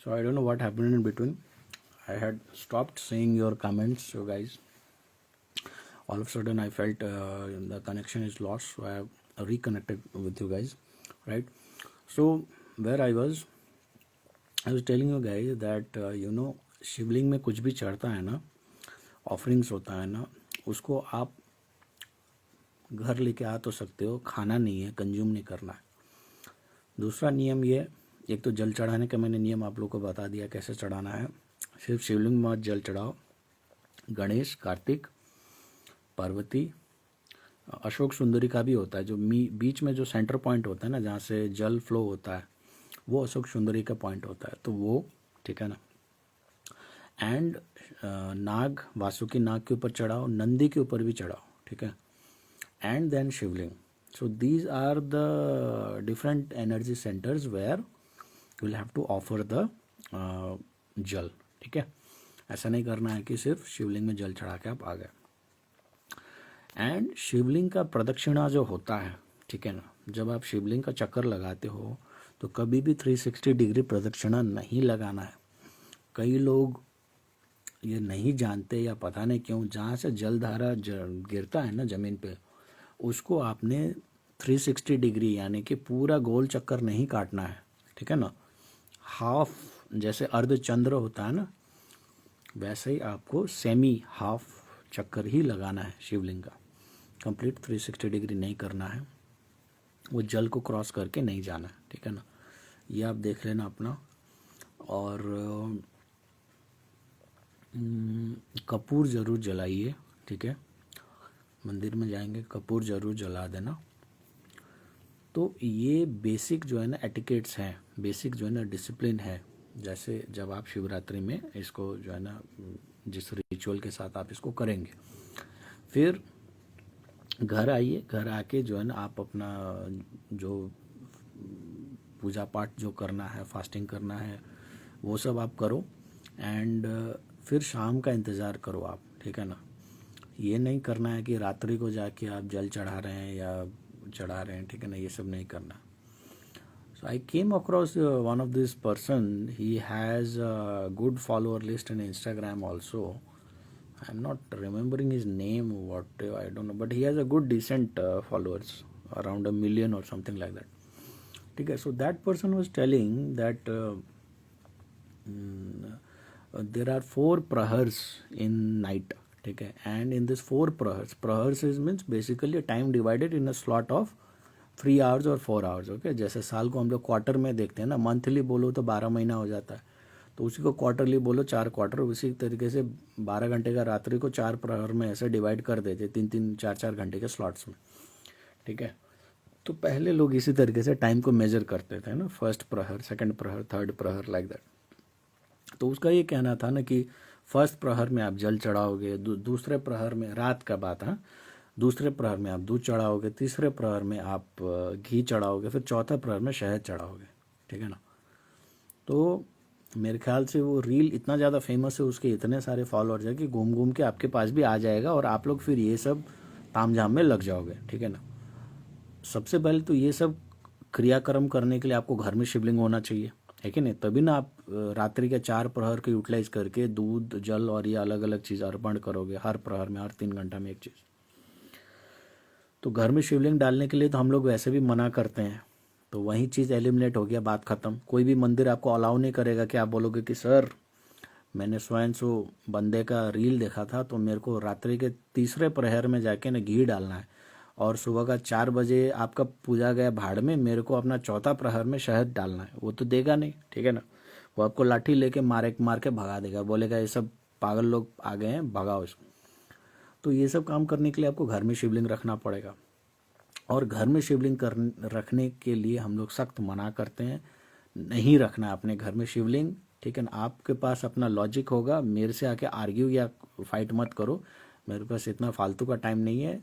So I don't know what happened in between. I had stopped seeing your comments, so guys. All of a sudden I felt the connection is lost, so I have reconnected with you guys, right? So where I was telling you guys that शिवलिंग में कुछ भी चढ़ता है ना, offerings होता है ना, उसको आप घर लेके आ तो सकते हो, खाना नहीं है, कंज्यूम नहीं करना है। दूसरा नियम ये, एक तो जल चढ़ाने का मैंने नियम आप लोगों को बता दिया कैसे चढ़ाना है। सिर्फ शिवलिंग में जल चढ़ाओ, गणेश, कार्तिक, पार्वती, अशोक सुंदरी का भी होता है, जो बीच में जो सेंटर पॉइंट होता है ना, जहाँ से जल फ्लो होता है, वो अशोक सुंदरी का पॉइंट होता है, तो वो ठीक है ना। एंड नाग, वासुकी नाग के ऊपर चढ़ाओ, नंदी के ऊपर भी चढ़ाओ, ठीक है। And then Shivling. So these are the different energy centres where you will have to offer the jal, ठीक है। ऐसा नहीं करना है कि सिर्फ शिवलिंग में जल चढ़ा के आप आ गए। एंड शिवलिंग का प्रदक्षिणा जो होता है, ठीक है ना, जब आप शिवलिंग का चक्कर लगाते हो तो कभी भी 360 डिग्री प्रदक्षिणा नहीं लगाना है। कई लोग ये नहीं जानते या पता नहीं क्यों, जहाँ से जलधारा गिरता है ना ज़मीन पे, उसको आपने 360 डिग्री यानी कि पूरा गोल चक्कर नहीं काटना है, ठीक है ना। हाफ, जैसे अर्ध चंद्र होता है ना, वैसे ही आपको सेमी हाफ चक्कर ही लगाना है शिवलिंग का। कंप्लीट 360 डिग्री नहीं करना है, वो जल को क्रॉस करके नहीं जाना है, ठीक है ना। ये आप देख लेना अपना। और कपूर ज़रूर जलाइए, ठीक है। मंदिर में जाएंगे कपूर ज़रूर जला देना। तो ये बेसिक जो है ना एटिकेट्स हैं, बेसिक जो है ना डिसिप्लिन है। जैसे जब आप शिवरात्रि में इसको जो है ना, जिस रिचुअल के साथ आप इसको करेंगे, फिर घर आइए, घर आके जो है ना आप अपना जो पूजा पाठ जो करना है, फास्टिंग करना है, वो सब आप करो। एंड फिर शाम का इंतज़ार करो आप, ठीक है ना। ये नहीं करना है कि रात्रि को जाके आप जल चढ़ा रहे हैं या चढ़ा रहे हैं, ठीक है ना, ये सब नहीं करना। So I came across one of this person, he has a good follower list in Instagram also. I am not remembering his name, what I don't know, but he has a good decent followers, around 1 million और something like that, ठीक है। So that person was telling that there are 4 prahars in night, ठीक है। and in this 4 prahars is means basically a time divided in a slot of 3 hours और 4 hours, okay. जैसे साल को हम लोग क्वार्टर में देखते हैं ना, मंथली बोलो तो 12 महीना हो जाता है, तो उसी को क्वार्टरली बोलो 4 क्वार्टर। उसी तरीके से 12 घंटे का रात्रि को 4 प्रहर में ऐसे डिवाइड कर देते, 3-3, 4-4 घंटे के स्लॉट्स में, ठीक है। तो पहले लोग इसी तरीके से टाइम को मेजर करते थे ना, फर्स्ट प्रहर, सेकंड प्रहर, थर्ड प्रहर, लाइक दैट। तो उसका ये कहना था ना कि फर्स्ट प्रहर में आप जल चढ़ाओगे, दूसरे प्रहर में, रात का बात है, दूसरे प्रहर में आप दूध चढ़ाओगे, तीसरे प्रहर में आप घी चढ़ाओगे, फिर चौथा प्रहर में शहद चढ़ाओगे, ठीक है ना। तो मेरे ख्याल से वो रील इतना ज़्यादा फेमस है, उसके इतने सारे फॉलोअर्स हैं कि घूम घूम के आपके पास भी आ जाएगा और आप लोग फिर ये सब तामझाम में लग जाओगे, ठीक है ना। सबसे पहले तो ये सब क्रियाक्रम करने के लिए आपको घर में शिवलिंग होना चाहिए, है कि नहीं, तभी ना आप रात्रि के 4 प्रहर को यूटिलाइज करके दूध, जल और ये अलग अलग चीज़ अर्पण करोगे हर प्रहर में, हर 3 घंटा में एक चीज़। तो घर में शिवलिंग डालने के लिए तो हम लोग वैसे भी मना करते हैं, तो वही चीज़ एलिमिनेट हो गया, बात ख़त्म। कोई भी मंदिर आपको अलाउ नहीं करेगा कि आप बोलोगे कि सर मैंने स्वयं सो बंदे का रील देखा था, तो मेरे को रात्रि के तीसरे प्रहर में जाके ना घी डालना है, और सुबह का 4 बजे आपका पूजा गया भाड़ में, मेरे को अपना चौथा प्रहर में शहद डालना है। वो तो देगा नहीं, ठीक है ना। वो आपको लाठी लेके मार के भगा देगा, बोलेगा ये सब पागल लोग आ गए हैं, भगाओ इसको। तो ये सब काम करने के लिए आपको घर में शिवलिंग रखना पड़ेगा। और घर में शिवलिंग रखने के लिए हम लोग सख्त मना करते हैं, नहीं रखना अपने घर में शिवलिंग, ठीक है ना। आपके पास अपना लॉजिक होगा, मेरे से आके आर्ग्यू या फाइट मत करो, मेरे पास इतना फालतू का टाइम नहीं है।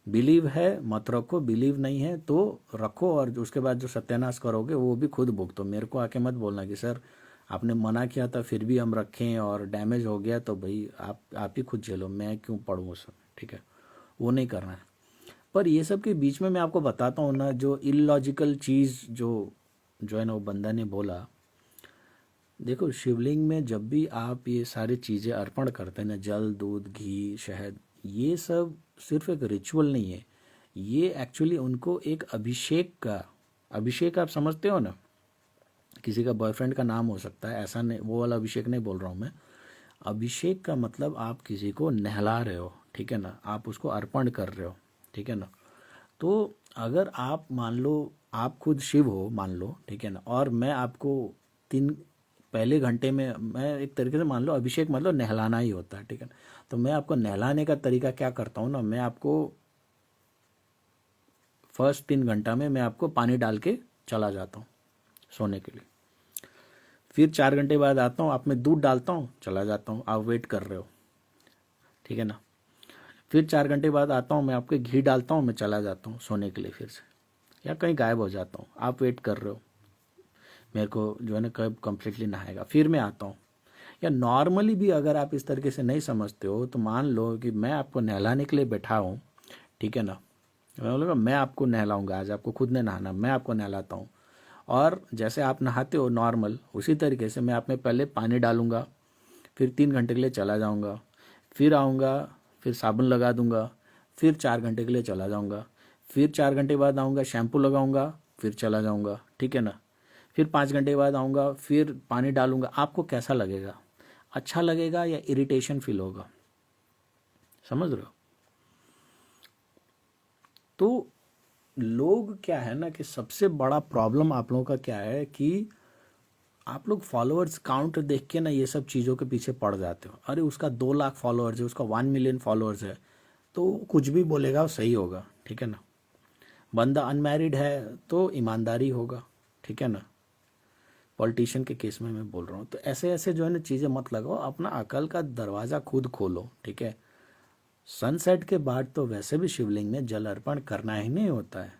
बिलीव है मत रखो, बिलीव नहीं है तो रखो, और उसके बाद जो सत्यानाश करोगे वो भी खुद भुगतो। मेरे को आके मत बोलना कि सर आपने मना किया था फिर भी हम रखें और डैमेज हो गया, तो भाई आप ही खुद झेलो, मैं क्यों पढ़ूँ उसमें, ठीक है। वो नहीं करना है। पर ये सब के बीच में मैं आपको बताता हूँ ना, जो इलॉजिकल चीज़ जो है ना वो बंदा ने बोला, देखो शिवलिंग में जब भी आप ये सारी चीज़ें अर्पण करते हैं ना, जल, दूध, घी, शहद, ये सब सिर्फ एक रिचुअल नहीं है, ये एक्चुअली उनको एक अभिषेक आप समझते हो ना, किसी का बॉयफ्रेंड का नाम हो सकता है, ऐसा नहीं, वो वाला अभिषेक नहीं बोल रहा हूँ मैं। अभिषेक का मतलब आप किसी को नहला रहे हो, ठीक है ना, आप उसको अर्पण कर रहे हो, ठीक है ना। तो अगर आप मान लो आप खुद शिव हो, मान लो, ठीक है ना, और मैं आपको तीन पहले घंटे में, मैं एक तरीके से मान लो अभिषेक मतलब नहलाना ही होता है, ठीक है ना। तो मैं आपको नहलाने का तरीका क्या करता हूँ ना, मैं आपको फर्स्ट 3 घंटा में मैं आपको पानी डाल के चला जाता हूँ सोने के लिए। फिर 4 घंटे बाद आता हूँ, आप में दूध डालता हूँ, चला जाता हूँ, आप वेट कर रहे हो, ठीक है ना। फिर 4 घंटे बाद आता हूँ, मैं आपके घी डालता हूँ, मैं चला जाता हूँ सोने के लिए फिर से, या कहीं गायब हो जाता हूँ, आप वेट कर रहे हो, मेरे को जो है ना कब कम्प्लीटली नहाएगा, फिर मैं आता हूँ। या नॉर्मली भी अगर आप इस तरीके से नहीं समझते हो तो मान लो कि मैं आपको नहलाने के लिए बैठा हूँ, ठीक है ना, मैं बोलूँगा मैं आपको नहलाऊंगा, आज आपको खुद ने नहाना, मैं आपको नहलाता हूँ। और जैसे आप नहाते हो नॉर्मल, उसी तरीके से मैं आप में पहले पानी डालूंगा, फिर 3 घंटे के लिए चला जाऊंगा, फिर आऊँगा, फिर साबुन लगा दूंगा, फिर 4 घंटे के लिए चला जाऊंगा, फिर 4 घंटे बाद आऊँगा, शैम्पू लगाऊंगा, फिर चला जाऊंगा, ठीक है ना। फिर 5 घंटे बाद आऊँगा, फिर पानी डालूंगा। आपको कैसा लगेगा? अच्छा लगेगा या इरिटेशन फील होगा? समझ रहे हो? तो लोग क्या है ना कि सबसे बड़ा प्रॉब्लम आप लोगों का क्या है कि आप लोग फॉलोअर्स काउंट देख के ना ये सब चीज़ों के पीछे पड़ जाते हो। अरे उसका 2 लाख फॉलोअर्स है, उसका 1 मिलियन फॉलोअर्स है, तो कुछ भी बोलेगा वो सही होगा, ठीक है ना। बंदा अनमैरिड है तो ईमानदारी होगा, ठीक है ना। पॉलिटिशियन के केस में मैं बोल रहा हूँ। तो ऐसे ऐसे जो है ना चीज़ें मत लगाओ, अपना अकल का दरवाज़ा खुद खोलो, ठीक है। सनसेट के बाद तो वैसे भी शिवलिंग में जल अर्पण करना ही नहीं होता है।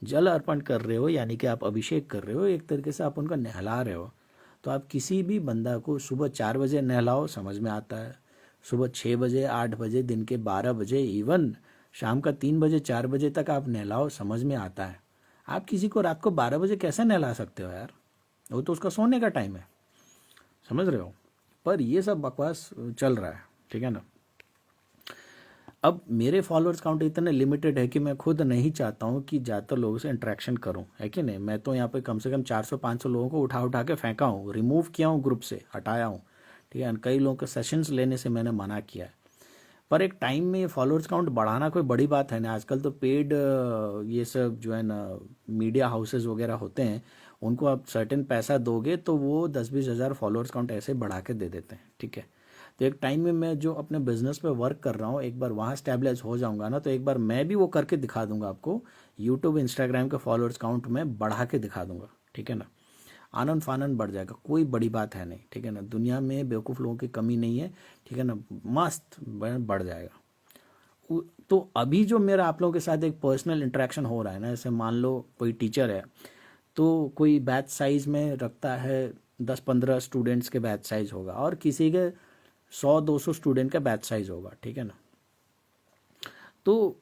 जल अर्पण कर रहे हो यानी कि आप अभिषेक कर रहे हो, एक तरीके से आप उनका नहला रहे हो। तो आप किसी भी बंदा को सुबह 4 बजे नहलाओ, समझ में आता है। सुबह 6 बजे, 8 बजे, दिन के 12 बजे, इवन शाम का 3 बजे, 4 बजे तक आप नहलाओ, समझ में आता है। आप किसी को रात को 12 बजे कैसे नहला सकते हो यार? वो तो उसका सोने का टाइम है, समझ रहे हो। पर ये सब बकवास चल रहा है, ठीक है ना। अब मेरे फॉलोअर्स काउंट इतने लिमिटेड है कि मैं खुद नहीं चाहता हूँ कि ज़्यादातर लोगों से इंटरेक्शन करूँ, है कि नहीं। मैं तो यहाँ पे कम से कम 400-500 लोगों को उठा उठा के फेंका हूँ, रिमूव किया हूँ, ग्रुप से हटाया हूँ, ठीक है। कई लोगों के सेशंस लेने से मैंने मना किया है। पर एक टाइम में ये फॉलोअर्स काउंट बढ़ाना कोई बड़ी बात है ना। आजकल तो पेड ये सब जो है ना मीडिया हाउसेज वगैरह होते हैं, उनको आप सर्टेन पैसा दोगे तो वो 10-20 हज़ार फॉलोअर्स काउंट ऐसे बढ़ा के दे देते हैं, ठीक है। तो एक टाइम में मैं जो अपने बिजनेस पे वर्क कर रहा हूँ, एक बार वहाँ स्टैब्लिश हो जाऊंगा ना, तो एक बार मैं भी वो करके दिखा दूंगा आपको। यूट्यूब, इंस्टाग्राम के फॉलोअर्स काउंट में बढ़ा के दिखा दूंगा, ठीक है ना। आनंद फानंद बढ़ जाएगा, कोई बड़ी बात है नहीं, ठीक है ना। दुनिया में बेवकूफ़ लोगों की कमी नहीं है, ठीक है ना। मस्त बढ़ जाएगा। तो अभी जो मेरा आप लोगों के साथ एक पर्सनल इंटरेक्शन हो रहा है ना, जैसे मान लो कोई टीचर है तो कोई बैच साइज में रखता है, 10-15 स्टूडेंट्स के बैच साइज होगा, और किसी के 100-200 स्टूडेंट का बैच साइज होगा, ठीक है ना। तो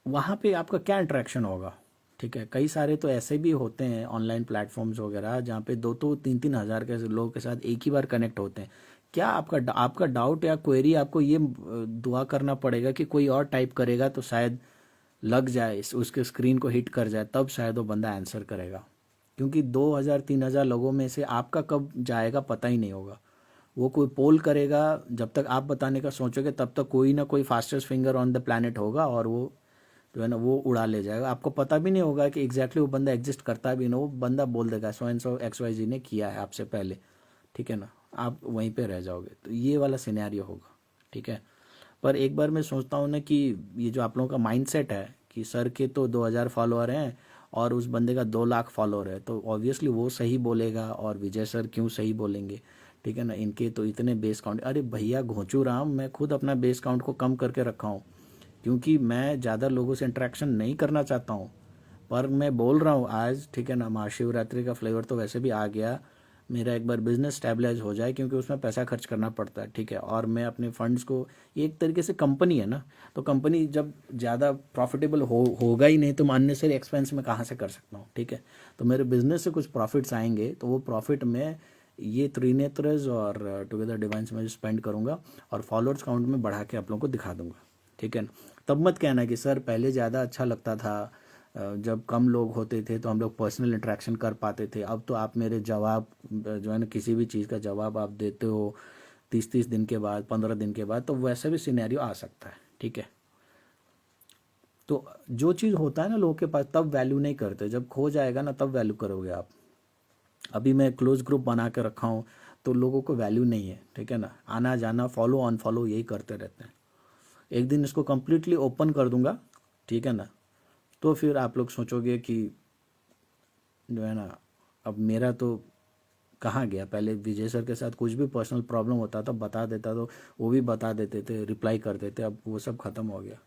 वहाँ पे आपका क्या इंटरेक्शन होगा, ठीक है। कई सारे तो ऐसे भी होते हैं ऑनलाइन प्लेटफॉर्म्स वगैरह जहाँ पे 2-3 हज़ार के लोगों के साथ एक ही बार कनेक्ट होते हैं। क्या आपका डाउट या क्वेरी आपको ये दुआ करना पड़ेगा कि कोई और टाइप करेगा तो शायद लग जाए, उसके स्क्रीन को हिट कर जाए, तब शायद वो बंदा आंसर करेगा। क्योंकि 2,000-3,000 लोगों में से आपका कब जाएगा पता ही नहीं होगा। वो कोई पोल करेगा, जब तक आप बताने का सोचोगे तब तक कोई ना कोई fastest finger on the planet होगा, और वो जो है ना वो उड़ा ले जाएगा। आपको पता भी नहीं होगा कि एग्जैक्टली वो बंदा एग्जिस्ट करता भी ना, वो बंदा बोल देगा सो एंड सो XYZ ने किया है आपसे पहले, ठीक है ना। आप वहीं पे रह जाओगे। तो ये वाला सिनेरियो होगा, ठीक है। पर एक बार मैं सोचता हूँ ना कि ये जो आप लोगों का माइंडसेट है कि सर के तो 2,000 फॉलोअर हैं और उस बंदे का 2 लाख फॉलोअर है, तो ऑब्वियसली वो सही बोलेगा और विजय सर क्यों सही बोलेंगे, ठीक है ना। इनके तो इतने बेस काउंट, अरे भैया घोंचू राम, मैं खुद अपना बेस काउंट को कम करके रखा हूँ क्योंकि मैं ज़्यादा लोगों से इंटरेक्शन नहीं करना चाहता हूँ। पर मैं बोल रहा हूँ आज, ठीक है ना, महाशिवरात्रि का फ्लेवर तो वैसे भी आ गया। मेरा एक बार बिजनेस स्टेबलाइज हो जाए, क्योंकि उसमें पैसा खर्च करना पड़ता है, ठीक है। और मैं अपने फंड्स को, ये एक तरीके से कंपनी है ना, तो कंपनी जब ज़्यादा प्रॉफिटेबल होगा ही नहीं तो मैं अननेसेसरी एक्सपेंस में कहाँ से कर सकता हूँ, ठीक है। तो मेरे बिजनेस से कुछ प्रॉफिट्स आएंगे तो वो प्रॉफिट में ये त्रिनेत्रज और टुगेदर डिवाइन्स में स्पेंड करूँगा और फॉलोअर्स काउंट में बढ़ा के आप लोगों को दिखा दूंगा, ठीक है ना। तब मत कहना कि सर पहले ज़्यादा अच्छा लगता था, जब कम लोग होते थे तो हम लोग पर्सनल इंटरेक्शन कर पाते थे, अब तो आप मेरे जवाब जो है ना, किसी भी चीज़ का जवाब आप देते हो 30-30 दिन के बाद, 15 दिन के बाद, तो वैसा भी सिनेरियो आ सकता है, ठीक है। तो जो चीज़ होता है ना लोगों के पास, तब वैल्यू नहीं करते, जब खो जाएगा ना तब वैल्यू करोगे आप। अभी मैं क्लोज ग्रुप बना के रखा हूँ तो लोगों को वैल्यू नहीं है, ठीक है ना, आना जाना फॉलो अनफॉलो यही करते रहते हैं। एक दिन इसको कम्प्लीटली ओपन कर दूंगा, ठीक है ना, तो फिर आप लोग सोचोगे कि जो है ना, अब मेरा तो कहाँ गया। पहले विजय सर के साथ कुछ भी पर्सनल प्रॉब्लम होता था बता देता, तो वो भी बता देते थे, रिप्लाई कर देते, अब वो सब खत्म हो गया।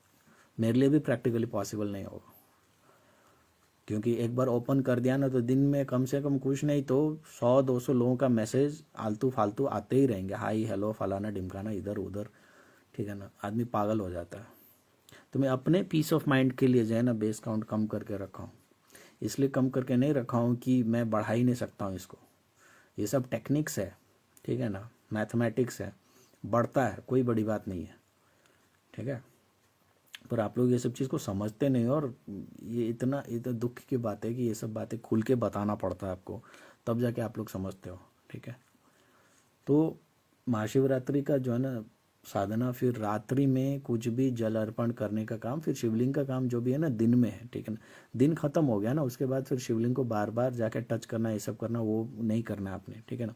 मेरे लिए भी प्रैक्टिकली पॉसिबल नहीं होगा, क्योंकि एक बार ओपन कर दिया ना तो दिन में कम से कम कुछ नहीं तो 100-200 लोगों का मैसेज आलतू फालतू आते ही रहेंगे, हाई हेलो फलाना ढिमकाना इधर उधर, ठीक है ना, आदमी पागल हो जाता है। तो मैं अपने पीस ऑफ माइंड के लिए जो है ना बेस काउंट कम करके रखा हूँ। इसलिए कम करके नहीं रखा हूँ कि मैं बढ़ा ही नहीं सकता हूँ इसको, ये सब टेक्निक्स है, ठीक है ना, मैथमेटिक्स है, बढ़ता है, कोई बड़ी बात नहीं है, ठीक है। पर आप लोग ये सब चीज़ को समझते नहीं, और ये इतना दुख की बात है कि ये सब बातें खुल के बताना पड़ता है आपको, तब जाके आप लोग समझते हो, ठीक है। तो महाशिवरात्रि का जो है ना साधना, फिर रात्रि में कुछ भी जल अर्पण करने का काम, फिर शिवलिंग का काम जो भी है ना दिन में है, ठीक है ना। दिन खत्म हो गया ना, उसके बाद फिर शिवलिंग को बार बार जाके टच करना, ये सब करना वो नहीं करना आपने, ठीक है ना।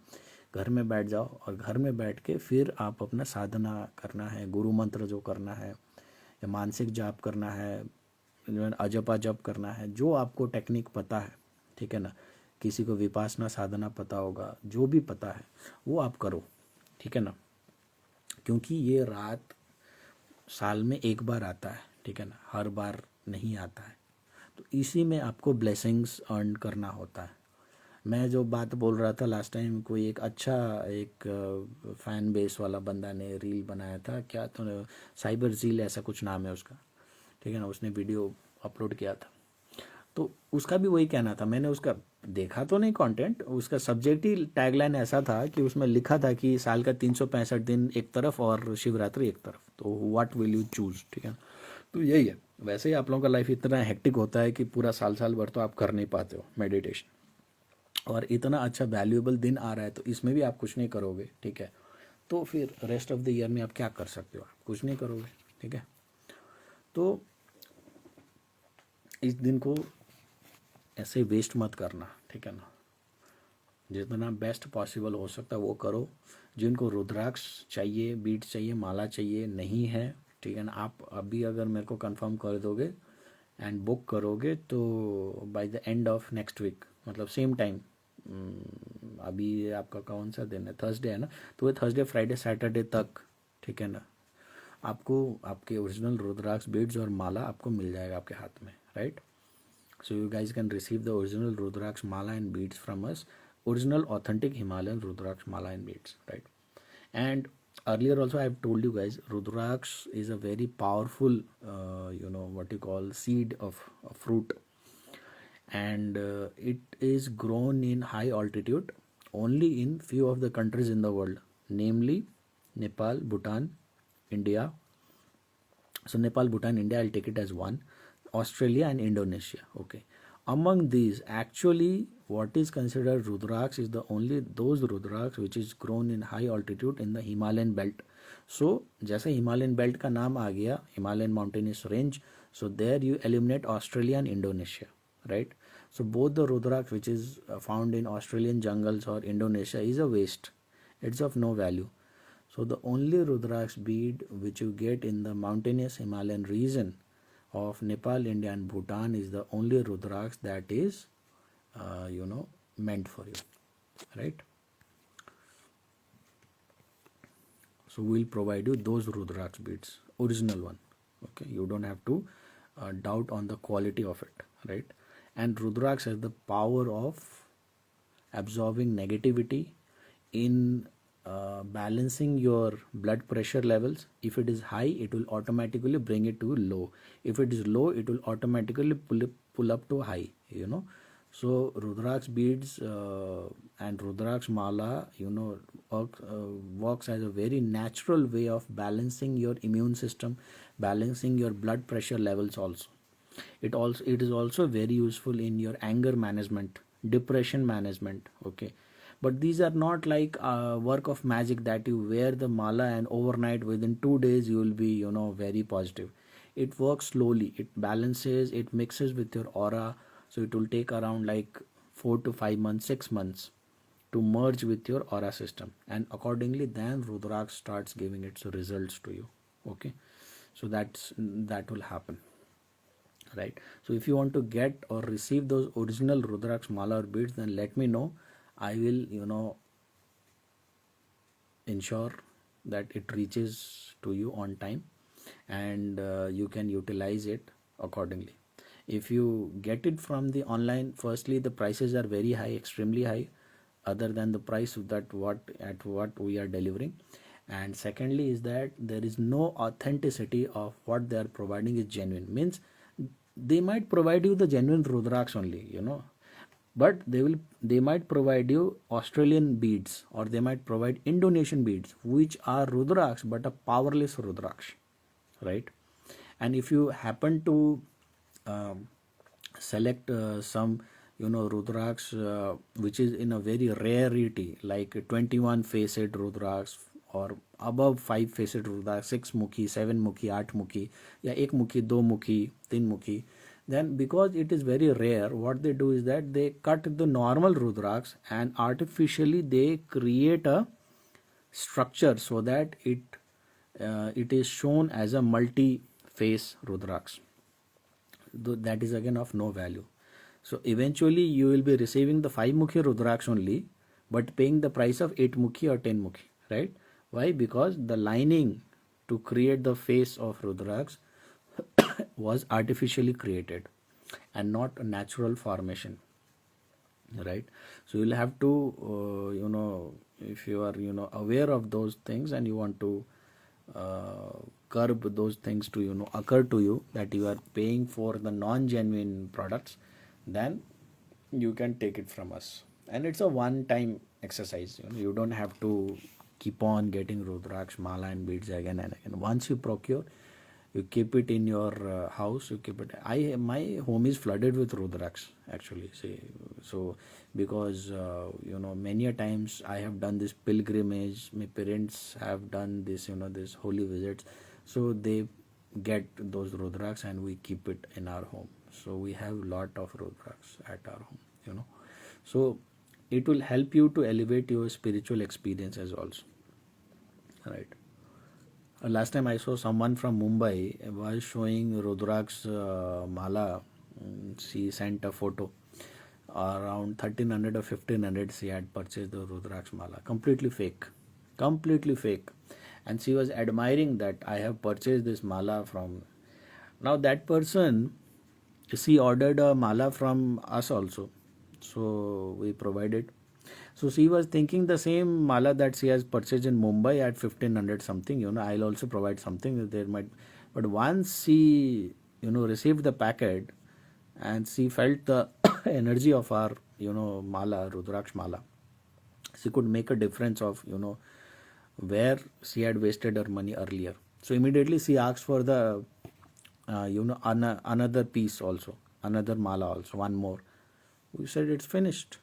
घर में बैठ जाओ और घर में बैठ के फिर आप अपना साधना करना है, गुरु मंत्र जो करना है या मानसिक जाप करना है, जो है अजपा जप करना है, जो आपको टेक्निक पता है, ठीक है ना। किसी को विपासना साधना पता होगा, जो भी पता है वो आप करो, ठीक है ना। क्योंकि ये रात साल में एक बार आता है, ठीक है ना, हर बार नहीं आता है। तो इसी में आपको ब्लेसिंग्स अर्न करना होता है। मैं जो बात बोल रहा था लास्ट टाइम, कोई एक अच्छा एक फैन बेस वाला बंदा ने रील बनाया था, क्या तो साइबर जील ऐसा कुछ नाम है उसका, ठीक है ना, उसने वीडियो अपलोड किया था। तो उसका भी वही कहना था, मैंने उसका देखा तो नहीं कंटेंट, उसका सब्जेक्ट ही टैगलाइन ऐसा था कि उसमें लिखा था कि साल का 365 दिन एक तरफ और शिवरात्रि एक तरफ, तो व्हाट विल यू चूज, ठीक है। तो यही है। वैसे ही आप लोगों का लाइफ इतना हेक्टिक होता है कि पूरा साल साल भर तो आप कर नहीं पाते हो मेडिटेशन, और इतना अच्छा वैल्यूएबल दिन आ रहा है तो इसमें भी आप कुछ नहीं करोगे, ठीक है। तो फिर रेस्ट ऑफ द ईयर में आप क्या कर सकते हो, आप कुछ नहीं करोगे, ठीक है। तो इस दिन को ऐसे वेस्ट मत करना, ठीक है ना। जितना बेस्ट पॉसिबल हो सकता है वो करो। जिनको रुद्राक्ष चाहिए, बीट चाहिए, माला चाहिए, नहीं है, ठीक है ना, आप अभी अगर मेरे को कंफर्म कर दोगे एंड बुक करोगे तो by the end of next week, मतलब सेम टाइम, अभी आपका कौन सा दिन है, थर्सडे है ना, तो वो थर्सडे फ्राइडे सैटरडे तक, ठीक है ना, आपको आपके ओरिजिनल रुद्राक्ष बीड्स और माला आपको मिल जाएगा आपके हाथ में, right. So you guys can receive the original Rudraksh mala and beads from us, original authentic Himalayan Rudraksh mala and beads, right? And earlier also I have told you guys, Rudraksh is a very powerful, what you call seed of a fruit, and it is grown in high altitude only in few of the countries in the world, namely Nepal, Bhutan, India. So Nepal, Bhutan, India, I'll take it as one. Australia and Indonesia. Okay. Among these, actually, what is considered Rudraksh is the only those Rudraksh which is grown in high altitude in the Himalayan belt. So, जैसे Himalayan belt का नाम आ गया, Himalayan mountainous range, so there you eliminate Australia and Indonesia, right? So both the Rudraksh which is found in Australian jungles or Indonesia is a waste. It's of no value. So the only Rudraksh bead which you get in the mountainous Himalayan region of Nepal, India and Bhutan is the only Rudraksh that is, meant for you, right? So we'll provide you those Rudraksh beads, original one, okay? You don't have to doubt on the quality of it, right? And Rudraksh has the power of absorbing negativity, in balancing your blood pressure levels. If it is high, it will automatically bring it to low. If it is low, it will automatically pull up to high, So Rudraksh beads and Rudraksh Mala, works as a very natural way of balancing your immune system, balancing your blood pressure levels also. It is also very useful in your anger management, depression management. Okay, but these are not like work of magic that you wear the mala and overnight within 2 days you will be very positive. It works slowly, it balances, it mixes with your aura. So it will take around like 4 to 5 months, 6 months to merge with your aura system, and accordingly then Rudraksh starts giving its results to you. Okay, so that will happen, right? So if you want to get or receive those original Rudraksh mala or beads, then let me know. I will ensure that it reaches to you on time, and you can utilize it accordingly. If you get it from the online, firstly the prices are very high, extremely high, other than the price that what we are delivering. And secondly is that there is no authenticity of what they are providing is genuine. Means they might provide you the genuine Rudraksh only, but they might provide you Australian beads, or they might provide Indonesian beads, which are Rudraksh but a powerless Rudraksh, right? And if you happen to select some Rudraksh which is in a very rarity, like 21 facet Rudraksh or above 5 facet Rudraksh, 6 mukhi, 7 mukhi, 8 mukhi, या 1 mukhi, 2 mukhi, 3 mukhi, then because it is very rare, what they do is that they cut the normal Rudraksh and artificially they create a structure so that it is shown as a multi-face Rudraksh. That is again of no value. So eventually you will be receiving the 5 mukhi Rudraksh only, but paying the price of 8 mukhi or 10 mukhi, right? Why? Because the lining to create the face of Rudraksh was artificially created and not a natural formation, right? So you'll have to if you are aware of those things and you want to curb those things to occur to you, that you are paying for the non-genuine products, then you can take it from us, and it's a one time exercise. You don't have to keep on getting Rudraksh mala and beads again and again. Once you procure, you keep it in your house, you keep it. My home is flooded with Rudraksh actually. See, so because many a times I have done this pilgrimage, my parents have done this this holy visits, so they get those Rudraksh and we keep it in our home. So we have lot of Rudraksh at our home, so it will help you to elevate your spiritual experiences also, right? Last time I saw someone from Mumbai was showing Rudraksh mala. She sent a photo. Around 1300 or 1500 she had purchased the Rudraksh mala. Completely fake. Completely fake. And she was admiring that I have purchased this mala from. Now that person, she ordered a mala from us also. So we provided. So she was thinking the same mala that she has purchased in Mumbai at 1500 something, I'll also provide something there might. But once she, received the packet and she felt the energy of our, mala, Rudraksh mala, she could make a difference of, where she had wasted her money earlier. So immediately she asked for the, another piece also, another mala also, one more. We said it's finished,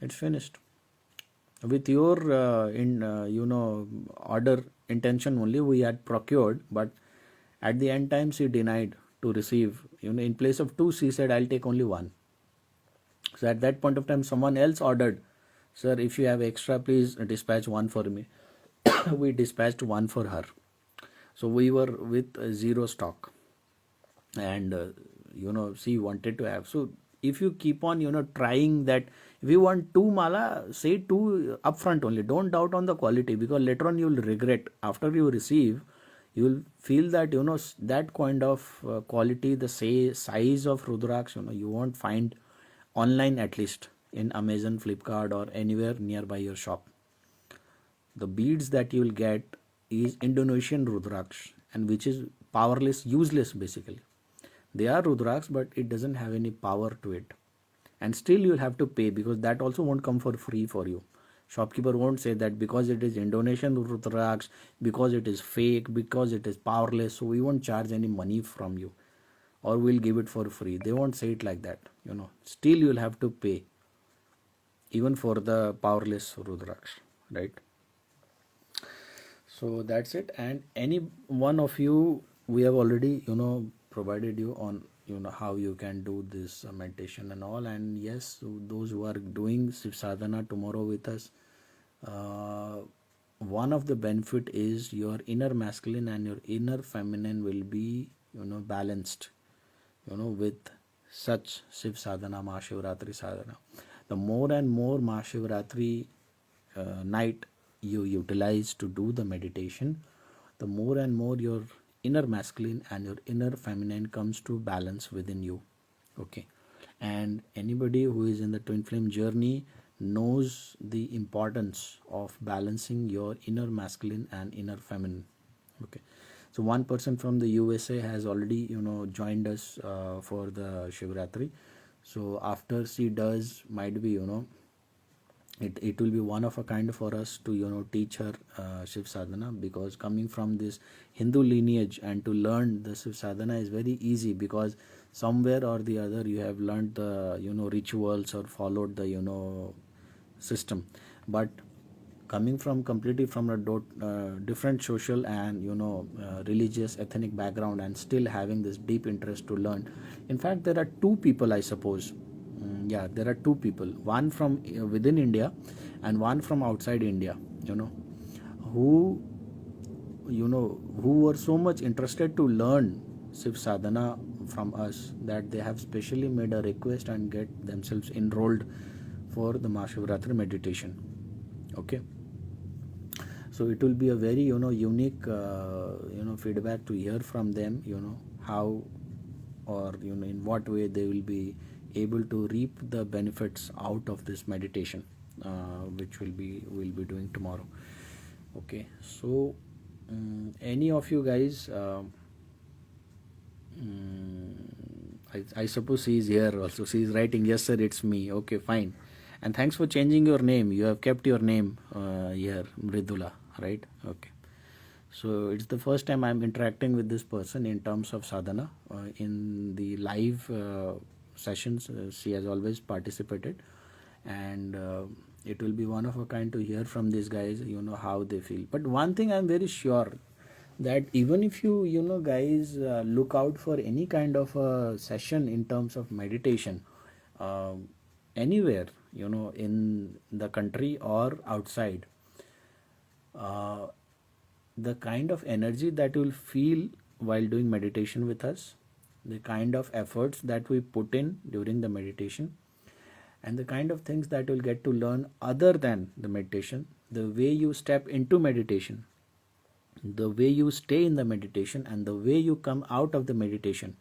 it's finished. With your order intention only we had procured, but at the end time she denied to receive. In place of 2 she said I'll take only 1. So at that point of time someone else ordered, sir, if you have extra please dispatch 1 for me. We dispatched 1 for her. So we were with 0 stock, and she wanted to have. So if you keep on trying that, if you want 2 mala, say 2 upfront only, don't doubt on the quality, because later on you will regret. After you receive, you will feel that that kind of quality, the size of Rudraksh, you won't find online, at least in Amazon, Flipkart or anywhere nearby your shop. The beads that you will get is Indonesian Rudraksh, and which is powerless, useless basically. They are Rudraksh, but it doesn't have any power to it. and still you'll have to pay, because that also won't come for free for you. Shopkeeper won't say that because it is Indonesian Rudraksh, because it is fake, because it is powerless, so we won't charge any money from you, or we'll give it for free. They won't say it like that. Still you'll have to pay, even for the powerless Rudraksh, right? So that's it. And any one of you, we have already provided you on how you can do this meditation and all. And yes, so those who are doing Shiv Sadhana tomorrow with us, one of the benefit is your inner masculine and your inner feminine will be balanced with such Shiv Sadhana, Mahashivratri Sadhana. The more and more Mahashivratri night you utilize to do the meditation, the more and more your inner masculine and your inner feminine comes to balance within you. Okay. And anybody who is in the twin flame journey knows the importance of balancing your inner masculine and inner feminine. Okay. So one person from the USA has already joined us for the Shivratri. So after she does, might be it will be one of a kind for us to teach her Shiv Sadhana, because coming from this Hindu lineage and to learn the Shiv Sadhana is very easy, because somewhere or the other you have learned the rituals or followed the system. But coming from completely from a different social and religious ethnic background, and still having this deep interest to learn. In fact, there are two people, I suppose. Yeah, there are two people, one from within India and one from outside India, who who were so much interested to learn Shiv Sadhana from us that they have specially made a request and get themselves enrolled for the Mahashivratri meditation. Okay. So it will be a very unique feedback to hear from them, how or in what way they will be able to reap the benefits out of this meditation, which we'll be doing tomorrow. Okay. So any of you guys, I suppose she is here also. She is writing, yes sir, it's me. Okay, fine. And thanks for changing your name. You have kept your name here, Mridula, right? Okay. So it's the first time I'm interacting with this person in terms of sadhana. In the live sessions, she has always participated, and it will be one of a kind to hear from these guys, how they feel. But one thing I'm very sure, that even if you guys look out for any kind of a session in terms of meditation, anywhere in the country or outside, the kind of energy that you will feel while doing meditation with us, the kind of efforts that we put in during the meditation, and the kind of things that you'll get to learn other than the meditation, the way you step into meditation, the way you stay in the meditation, and the way you come out of the meditation,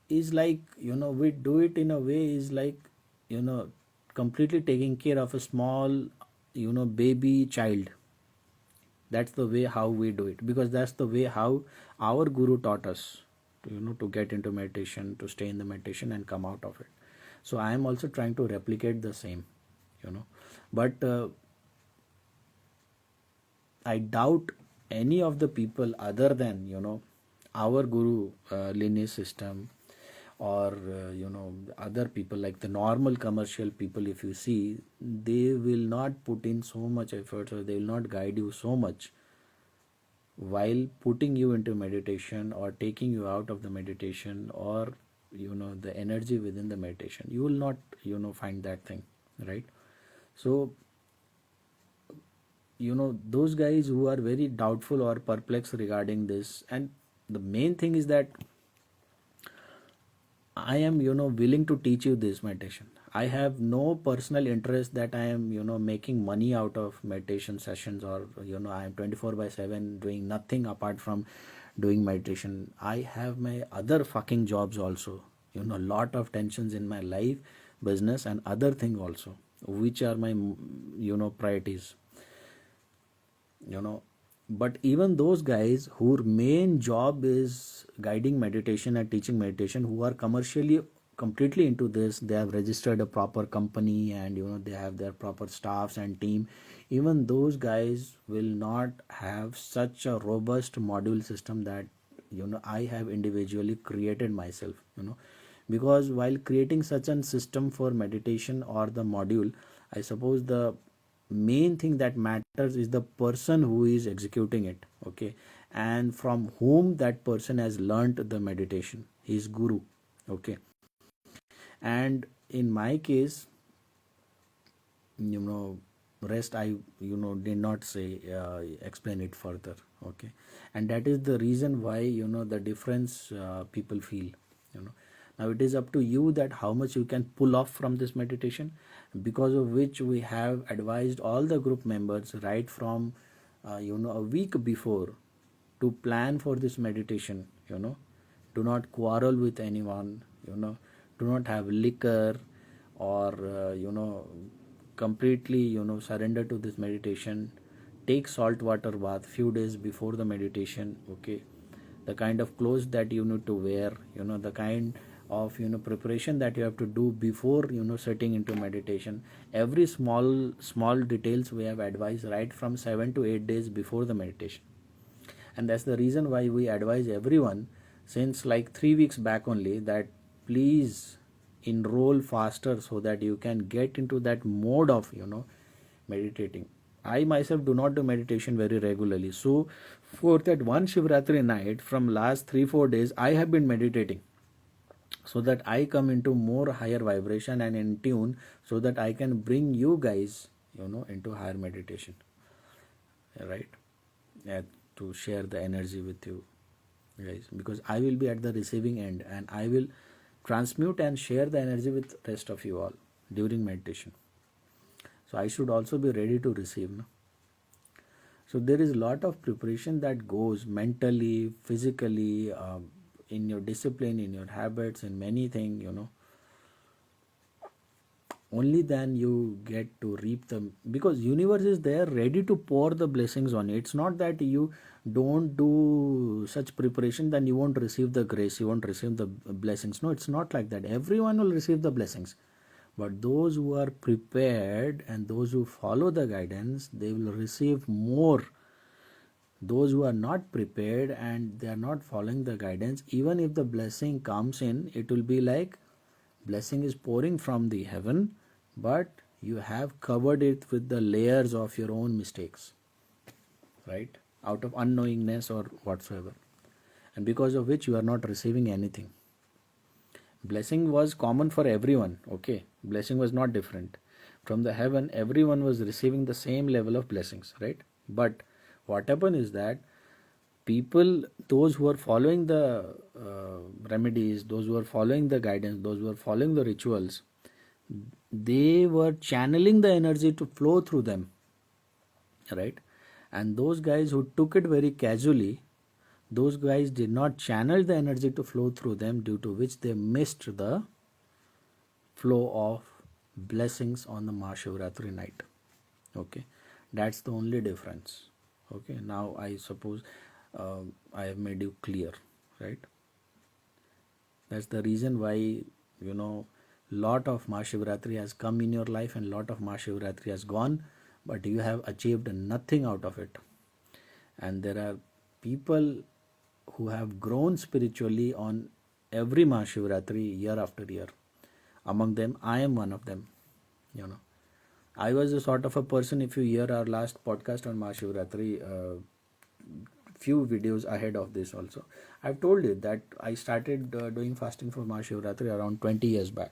is like we do it in a way, is like completely taking care of a small baby child. That's the way how we do it, because that's the way how our guru taught us to get into meditation, to stay in the meditation and come out of it. So I am also trying to replicate the same, but I doubt any of the people other than our guru lineage system, or other people, like the normal commercial people, if you see, they will not put in so much effort, or they will not guide you so much while putting you into meditation or taking you out of the meditation, or the energy within the meditation. You will not find that thing, right? So those guys who are very doubtful or perplexed regarding this, and the main thing is that I am willing to teach you this meditation. I have no personal interest that I am making money out of meditation sessions, or I am 24/7 doing nothing apart from doing meditation. I have my other fucking jobs also, a lot of tensions in my life, business and other thing also, which are my priorities. But even those guys whose main job is guiding meditation and teaching meditation, who are commercially completely into this. They have registered a proper company, and they have their proper staffs and team. Even those guys will not have such a robust module system that I have individually created myself, because while creating such a system for meditation or the module, I suppose the main thing that matters is the person who is executing it, okay, and from whom that person has learnt the meditation, his guru, okay. And in my case, you know rest I did not say explain it further, okay. And that is the reason why the difference people feel, now it is up to you that how much you can pull off from this meditation, because of which we have advised all the group members right from a week before to plan for this meditation. Do not quarrel with anyone, do not have liquor, or completely surrender to this meditation. Take salt water bath few days before the meditation, okay. The kind of clothes that you need to wear, the kind of preparation that you have to do before setting into meditation, every small details we have advised right from 7 to 8 days before the meditation. And that's the reason why we advise everyone since like 3 weeks back only that please enroll faster so that you can get into that mode of meditating. I myself do not do meditation very regularly, so for that one Shivratri night from last 3-4 days I have been meditating, so that I come into more higher vibration and in tune, so that I can bring you guys into higher meditation, right? Yeah, to share the energy with you guys, because I will be at the receiving end and I will transmute and share the energy with rest of you all during meditation. So I should also be ready to receive, no? So there is a lot of preparation that goes mentally, physically, in your discipline, in your habits, in many things, only then you get to reap them, because universe is there ready to pour the blessings on you. It's not that you don't do such preparation then you won't receive the grace, you won't receive the blessings. No, it's not like that. Everyone will receive the blessings, but those who are prepared and those who follow the guidance, they will receive more. Those who are not prepared and they are not following the guidance, even if the blessing comes in, it will be like blessing is pouring from the heaven, but you have covered it with the layers of your own mistakes, right, out of unknowingness or whatsoever, and because of which you are not receiving anything. Blessing was common for everyone, okay. Blessing was not different from the heaven. Everyone was receiving the same level of blessings, right? But what happened is that people, those who are following the remedies, those who are following the guidance, those who are following the rituals, they were channeling the energy to flow through them, right? And those guys who took it very casually, those guys did not channel the energy to flow through them, due to which they missed the flow of blessings on the Mahashivratri night, okay. That's the only difference, okay. Now I suppose I have made you clear, right? That's the reason why lot of Mahashivratri has come in your life and lot of Mahashivratri has gone, but you have achieved nothing out of it. And there are people who have grown spiritually on every Mahashivratri year after year. Among them, I am one of them. I was a sort of a person, if you hear our last podcast on Mahashivratri, few videos ahead of this also, I've told you that I started doing fasting for Mahashivratri around 20 years back,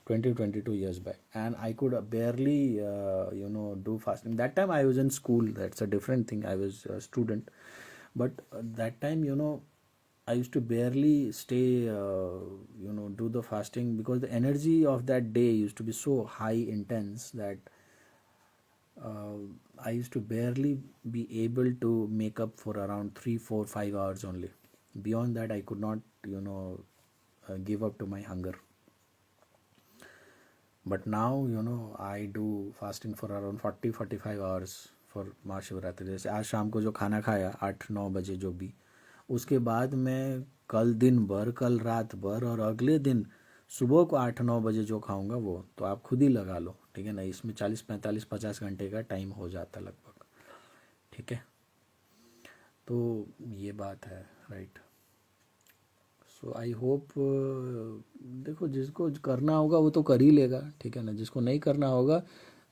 22 years back, and I could barely do fasting. That time I was in school, that's a different thing, I was a student, but that time I used to barely stay do the fasting, because the energy of that day used to be so high, intense, that I used to barely be able to make up for around 3, 4, 5 hours only. Beyond that I could not give up to my hunger. But now I do fasting for around 40-45 hours for Mahashivratri. जैसे आज शाम को जो खाना खाया 8-9 बजे जो भी, उसके बाद मैं कल दिन भर, कल रात भर और अगले दिन सुबह को 8-9 बजे जो खाऊंगा वो तो आप खुद ही लगा लो, ठीक है ना। इसमें 40-45-50 घंटे का टाइम हो जाता है लगभग, ठीक है। तो ये बात है, राइट। सो आई होप, देखो जिसको करना होगा वो तो कर ही लेगा, ठीक है ना। जिसको नहीं करना होगा,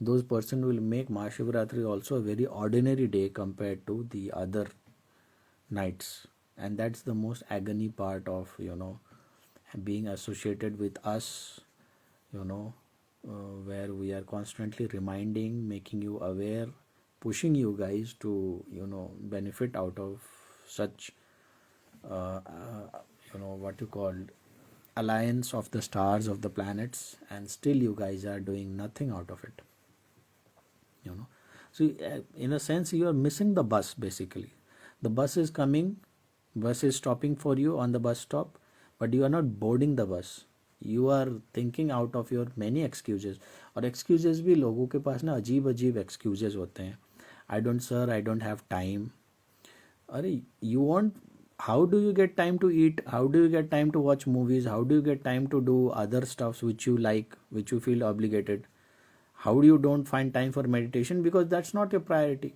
those person will make Mahashivratri also a very ordinary day compared to the other nights. And that's the most agony part of, being associated with us, where we are constantly reminding, making you aware, pushing you guys to, benefit out of such, what you call alliance of the stars, of the planets, and still you guys are doing nothing out of it. So in a sense you are missing the bus. Basically the bus is coming, bus is stopping for you on the bus stop, but you are not boarding the bus. You are thinking out of your many excuses. और excuses भी लोगों के पास ना अजीब अजीब excuses होते हैं. I don't, sir, I don't have time. अरे you want, how do you get time to eat? How do you get time to watch movies? How do you get time to do other stuffs which you like, which you feel obligated? How do you don't find time for meditation? Because that's not your priority.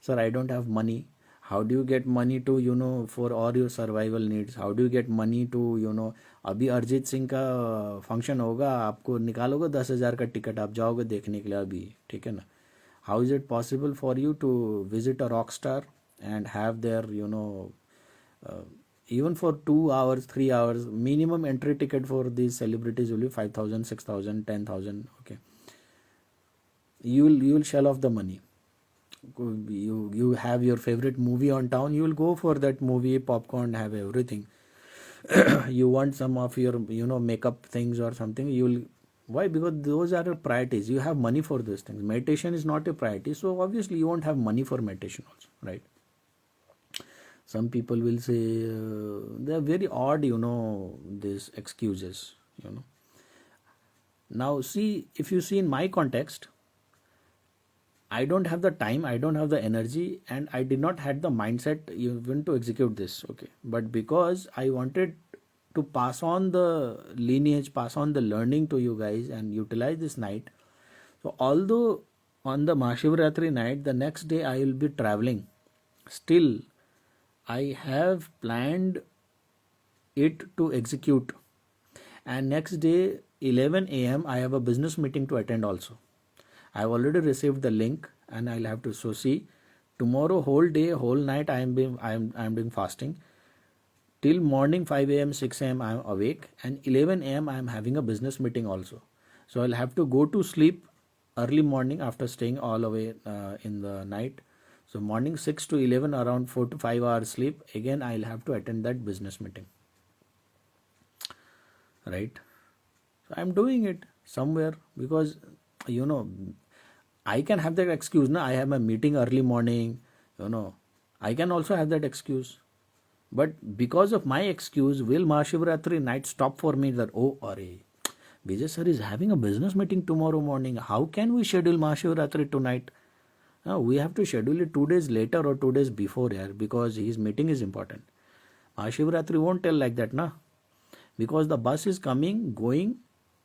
Sir, I don't have money. How do you get money to, for all your survival needs? How do you get money to, अभी अरिजीत सिंह का function होगा, आपको निकालोगे 10,000 का ticket, आप जाओगे देखने के लिए अभी, ठीक है ना। How is it possible for you to visit a rock star and have their, even for 2 hours, 3 hours, minimum entry ticket for these celebrities will be 5,000, 6,000, 10,000, okay. You will shell off the money. You have your favorite movie on town, you will go for that movie, popcorn, have everything. You want some of your makeup things or something, you will. Why? Because those are your priorities. You have money for those things. Meditation is not a priority, so obviously you won't have money for meditation also, right? Some people will say they are very odd, these excuses, Now see, if you see in my context, I don't have the time, I don't have the energy, and I did not have the mindset even to execute this, okay. But because I wanted to pass on the lineage, pass on the learning to you guys and utilize this night. So although on the Mahashivratri night, the next day I will be traveling, still I have planned it to execute. And next day 11 a.m. I have a business meeting to attend also. I have already received the link and I'll have to see. Tomorrow whole day, whole night I am doing fasting. Till morning 5 a.m. 6 a.m. I am awake, and 11 a.m. I am having a business meeting also. So I'll have to go to sleep early morning after staying all away in the night. So morning 6 to 11, around 4 to 5 hours sleep. Again I'll have to attend that business meeting. Right? So I'm doing it somewhere because I can have that excuse. I have my meeting early morning. I can also have that excuse. But because of my excuse, will Mahashivratri night stop for me that, oh, Vijay sir is having a business meeting tomorrow morning. How can we schedule Mahashivratri tonight? No, we have to schedule it 2 days later or 2 days before here because his meeting is important. Mahashivratri won't tell like that, na? Because the bus is coming, going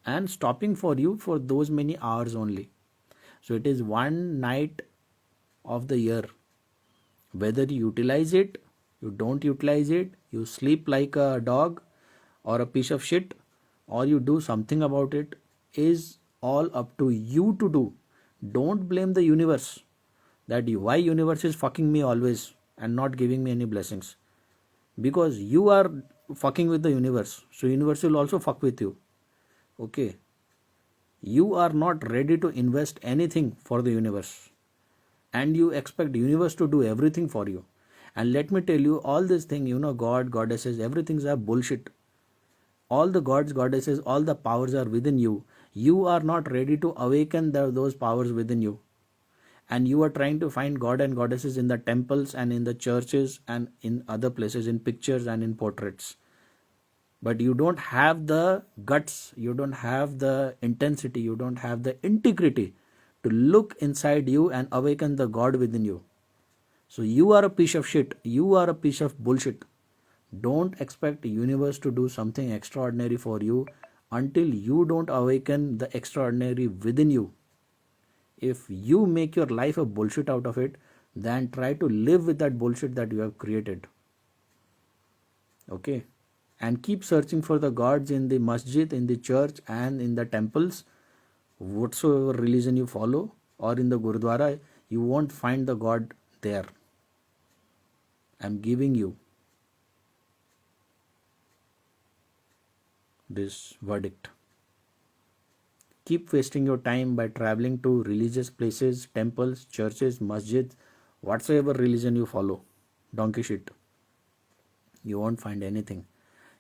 and stopping for you for those many hours only. So it is one night of the year. Whether you utilize it, you don't utilize it, you sleep like a dog or a piece of shit, or you do something about it, is all up to you to do. Don't blame the universe that why universe is fucking me always and not giving me any blessings. Because you are fucking with the universe. So universe will also fuck with you. Okay. You are not ready to invest anything for the universe. And you expect the universe to do everything for you. And let me tell you, all this thing, God, goddesses, everything's a bullshit. All the gods, goddesses, all the powers are within you. You are not ready to awaken those powers within you. And you are trying to find God and goddesses in the temples and in the churches and in other places, in pictures and in portraits. But you don't have the guts, you don't have the intensity, you don't have the integrity to look inside you and awaken the God within you. So you are a piece of shit. You are a piece of bullshit. Don't expect universe to do something extraordinary for you until you don't awaken the extraordinary within you. If you make your life a bullshit out of it, then try to live with that bullshit that you have created. Okay? And keep searching for the gods in the masjid, in the church, and in the temples. Whatsoever religion you follow, or in the gurdwara, you won't find the God there. I'm giving you this verdict. Keep wasting your time by traveling to religious places, temples, churches, masjids, whatsoever religion you follow. Donkey shit. You won't find anything.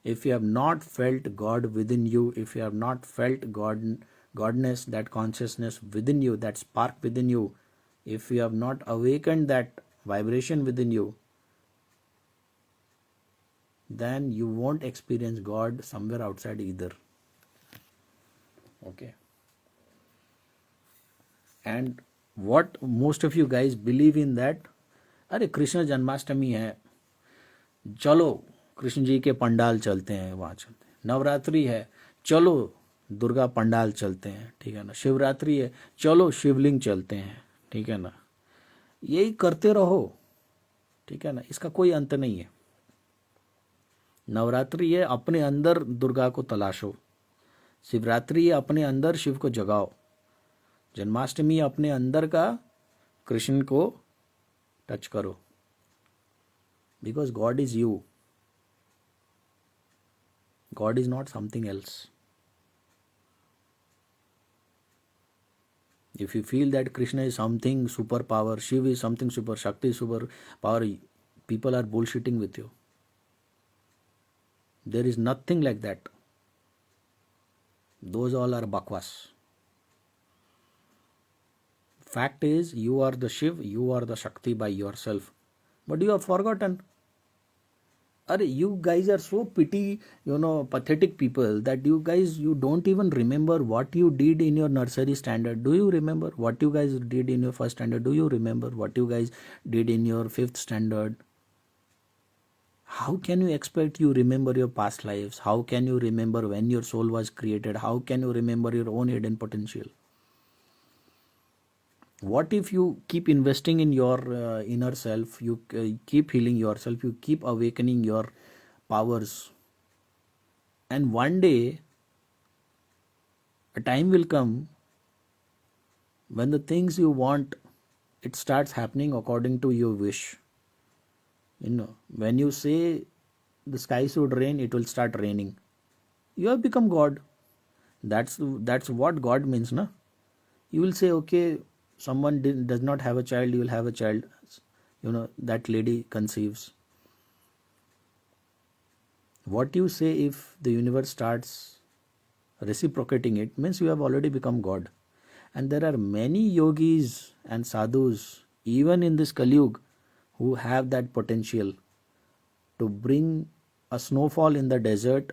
If you have not felt God within you, if you have not felt Godness, that consciousness within you, that spark within you, if you have not awakened that vibration within you, then you won't experience God somewhere outside either. Okay. And what most of you guys believe in that, अरे कृष्ण जन्माष्टमी है, चलो कृष्ण जी के पंडाल चलते हैं, वहाँ चलते हैं. नवरात्रि है, चलो दुर्गा पंडाल चलते हैं, ठीक है ना. शिवरात्रि है, चलो शिवलिंग चलते हैं, ठीक है ना. यही करते रहो, ठीक है ना. इसका कोई अंत नहीं है. नवरात्रि है, अपने अंदर दुर्गा को तलाशो. शिवरात्रि है, अपने अंदर शिव को जगाओ. जन्माष्टमी अपने अंदर का कृष्ण को टच करो. Because God is you. God is not something else. If you feel that Krishna is something super power, Shiva is something super, Shakti is super power, people are bullshitting with you. There is nothing like that. Those all are bakwas. Fact is, you are the Shiv, you are the Shakti by yourself. But you have forgotten. You guys are so pity, pathetic people that you don't even remember what you did in your nursery standard. Do you remember what you guys did in your first standard? Do you remember what you guys did in your fifth standard? How can you expect you remember your past lives? How can you remember when your soul was created? How can you remember your own hidden potential? What if you keep investing in your inner self, you keep healing yourself, you keep awakening your powers, and one day a time will come when the things you want, it starts happening according to your wish. When you say the sky should rain, it will start raining. You have become God. That's what God means, na? You will say, okay, someone does not have a child, you will have a child. That lady conceives. What you say, if the universe starts reciprocating it, means you have already become God. And there are many yogis and sadhus, even in this Kali Yuga, who have that potential to bring a snowfall in the desert,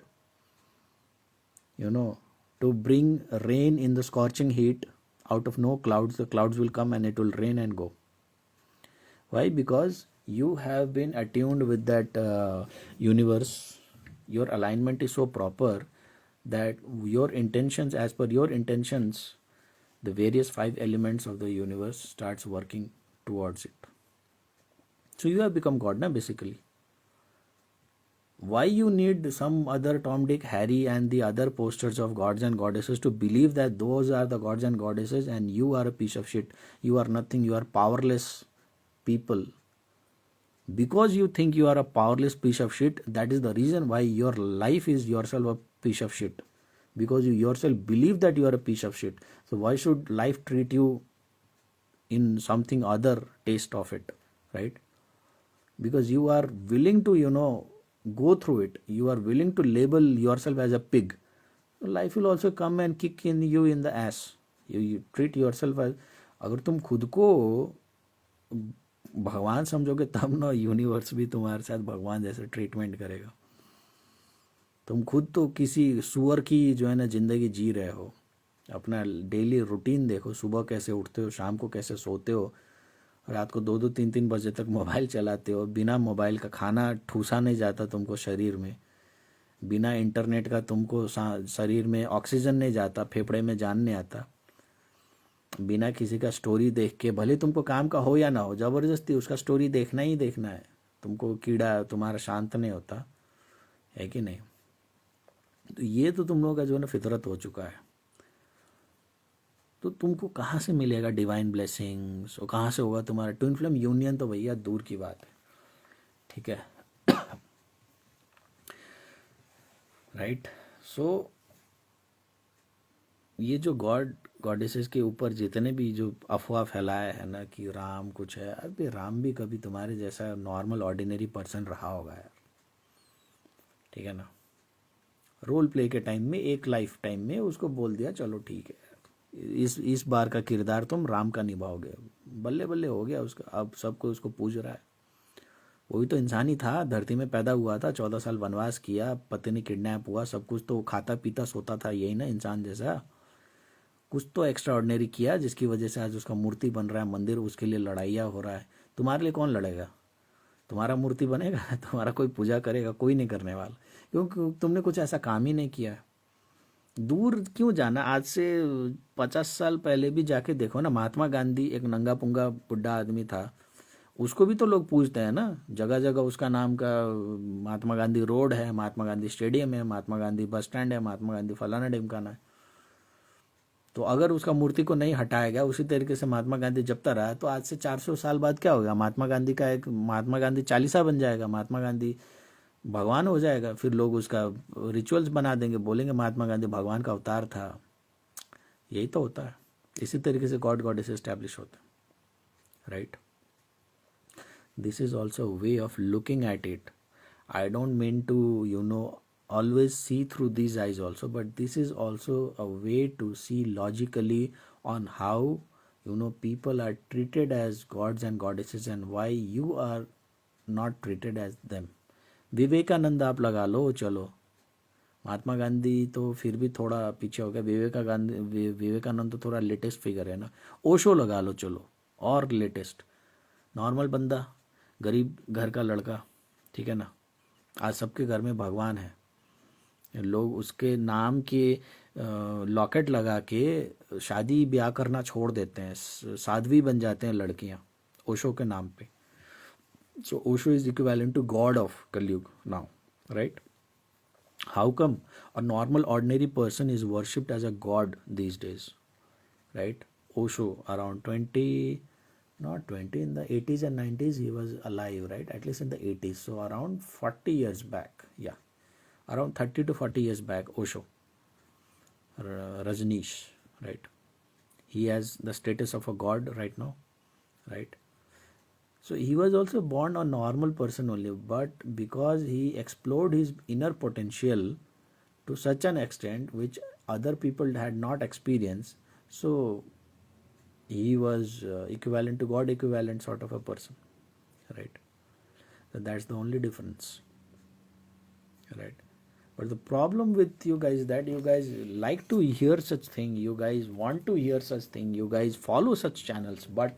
to bring rain in the scorching heat. Out of no clouds, the clouds will come and it will rain and go. Why? Because you have been attuned with that universe. Your alignment is so proper that your intentions, as per your intentions, the various 5 elements of the universe starts working towards it. So you have become God, na, basically. Why you need some other Tom, Dick, Harry and the other posters of gods and goddesses to believe that those are the gods and goddesses and you are a piece of shit? You are nothing. You are powerless people. Because you think you are a powerless piece of shit, that is the reason why your life is yourself a piece of shit. Because you yourself believe that you are a piece of shit. So why should life treat you in something other taste of it, right? Because you are willing to, go through it. You are willing to label yourself as a pig. Life will also come and kick you in the ass. You treat yourself as, अगर तुम खुद को भगवान समझोगे तब ना universe भी तुम्हारे साथ भगवान जैसे ट्रीटमेंट करेगा. तुम खुद तो किसी सुअर की जो है ना जिंदगी जी रहे हो. अपना डेली रूटीन देखो, सुबह कैसे उठते हो, शाम को कैसे सोते हो, रात को 2-2 3-3 बजे तक मोबाइल चलाते हो, बिना मोबाइल का खाना ठूसा नहीं जाता तुमको शरीर में, बिना इंटरनेट का तुमको शरीर में ऑक्सीजन नहीं जाता, फेफड़े में जान नहीं आता, बिना किसी का स्टोरी देख के, भले तुमको काम का हो या ना हो, ज़बरदस्ती उसका स्टोरी देखना ही देखना है तुमको, कीड़ा तुम्हारा शांत नहीं होता है कि नहीं। तो ये तो तुम लोगों का जो है ना फितरत हो चुका है। तो तुमको कहाँ से मिलेगा डिवाइन ब्लेसिंग्स, और कहाँ से होगा तुम्हारा ट्विन फ्लेम यूनियन, तो भैया दूर की बात है, ठीक है। राइट। सो ये जो गॉड गॉडेसेस के ऊपर जितने भी जो अफवाह फैलाया है ना कि राम कुछ है, अरे राम भी कभी तुम्हारे जैसा नॉर्मल ऑर्डिनरी पर्सन रहा होगा यार, ठीक है ना। रोल प्ले के टाइम में, एक लाइफ टाइम में उसको बोल दिया चलो ठीक है, इस बार का किरदार तुम राम का निभाओगे, बल्ले बल्ले हो गया उसका, अब सबको उसको पूज रहा है। वही तो इंसान ही था, धरती में पैदा हुआ था, 14 साल वनवास किया, पति ने किडनैप हुआ, सब कुछ तो खाता पीता सोता था, यही ना इंसान जैसा। कुछ तो एक्स्ट्रा ऑर्डिनरी किया जिसकी वजह से आज उसका मूर्ति बन रहा है, मंदिर, उसके लिए लड़ाइयाँ हो रहा है। तुम्हारे लिए कौन लड़ेगा? तुम्हारा मूर्ति बनेगा? तुम्हारा कोई पूजा करेगा? कोई नहीं करने वाला, क्योंकि तुमने कुछ ऐसा काम ही नहीं किया। दूर क्यों जाना, आज से 50 साल पहले भी जाके देखो ना, महात्मा गांधी एक नंगा पुंगा बुढ़ा आदमी था, उसको भी तो लोग पूजते हैं ना, जगह जगह उसका नाम का महात्मा गांधी रोड है, महात्मा गांधी स्टेडियम है, महात्मा गांधी बस स्टैंड है, महात्मा गांधी फलाना ढिमकाना है। तो अगर उसका मूर्ति को नहीं हटाया गया, उसी तरीके से महात्मा गांधी जपता रहा, तो आज से 400 साल बाद क्या होगा, महात्मा गांधी का एक महात्मा गांधी चालीसा बन जाएगा, महात्मा गांधी भगवान हो जाएगा, फिर लोग उसका रिचुअल्स बना देंगे, बोलेंगे महात्मा गांधी भगवान का अवतार था। यही तो होता है, इसी तरीके से गॉड गॉडेस एस्टैब्लिश होता है, right. This is also way of looking at it. I don't mean to always see through these eyes also, but this is also a way to see logically on how people are treated as gods and goddesses and why you are not treated as them. Vivekananda आप लगा लो, चलो महात्मा गांधी तो फिर भी थोड़ा पीछे हो गया, विवेकानंद तो थोड़ा लेटेस्ट फिगर है ना। ओशो लगा लो चलो, और लेटेस्ट, नॉर्मल बंदा, गरीब घर का लड़का, ठीक है ना, आज सबके घर में भगवान है, लोग उसके नाम के लॉकेट लगा के शादी ब्याह करना छोड़ देते हैं, साध्वी बन जाते हैं लड़कियां ओशो के नाम पे। So Osho is equivalent to God of Kaliyug now, right. How come a normal ordinary person is worshipped as a god these days, right. Osho around 20, not 20, in the 80s and 90s he was alive, right, at least in the 80s, so around 40 years back, yeah, around 30 to 40 years back, Osho, Rajneesh, right, he has the status of a god right now, right. So he was also born a normal person only, but because he explored his inner potential to such an extent which other people had not experienced, so he was equivalent to god, equivalent sort of a person, right. So that's the only difference, right. But the problem with you guys is that you guys like to hear such thing, you guys want to hear such thing, you guys follow such channels, but